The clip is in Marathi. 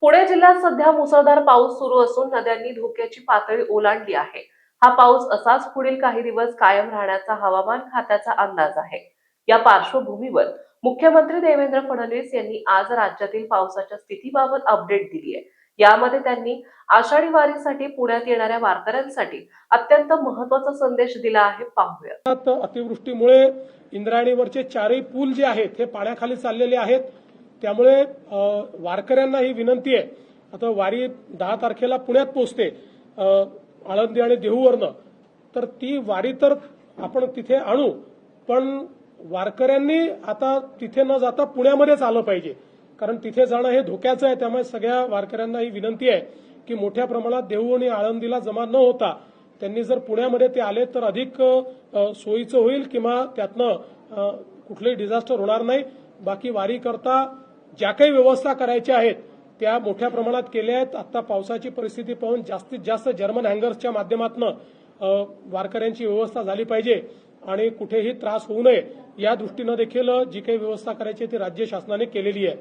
पुणे जिल्ह्यात सध्या मुसळधार पाऊस सुरू असून नद्यांनी धोक्याची पातळी ओलांडली आहे। हा पाऊस असाच पुढील काही दिवस कायम राहण्याचा हवामान खात्याचा अंदाज आहे। या पार्श्वभूमीवर मुख्यमंत्री देवेंद्र फडणवीस यांनी आज राज्यातील पावसाच्या स्थितीबाबत अपडेट दिली आहे। यामध्ये त्यांनी आषाढी वारीसाठी पुण्यात येणाऱ्या वारकऱ्यांसाठी अत्यंत महत्त्वाचा संदेश दिला आहे। पाहूया। अतिवृष्टीमुळे इंद्रायणीवरचे चारही पूल जे आहेत हे पाण्याखाली चाललेले आहेत। त्यामुळे वारकऱ्यांना ही विनंती आहे, आता वारी 10 तारखेला पुण्यात पोहोचते आळंदी आणि देहूवरनं, तर ती वारी तर आपण तिथे आणू, पण वारकऱ्यांनी आता तिथे न जाता पुण्यामध्येच आलं पाहिजे, कारण तिथे जाणं हे धोक्याचं आहे। त्यामुळे सगळ्या वारकऱ्यांना ही विनंती आहे की मोठ्या प्रमाणात देहू आणि आळंदीला जमा न होता त्यांनी जर पुण्यामध्ये ते आले तर अधिक सोयीचं होईल, किंवा त्यातनं कुठलंही डिझास्टर होणार नाही। बाकी वारी करता ज्या काही व्यवस्था करायच्या आहेत त्या मोठ्या प्रमाणात केल्या आहेत। आता पावसाची परिस्थिती पाहून जास्तीत जास्त जर्मन हँगर्सच्या माध्यमातून वारकऱ्यांची व्यवस्था झाली पाहिजे आणि कुठेही त्रास होऊ नये या दृष्टीनं देखील जी काही व्यवस्था करायची ती राज्य शासनाने केलेली आहे।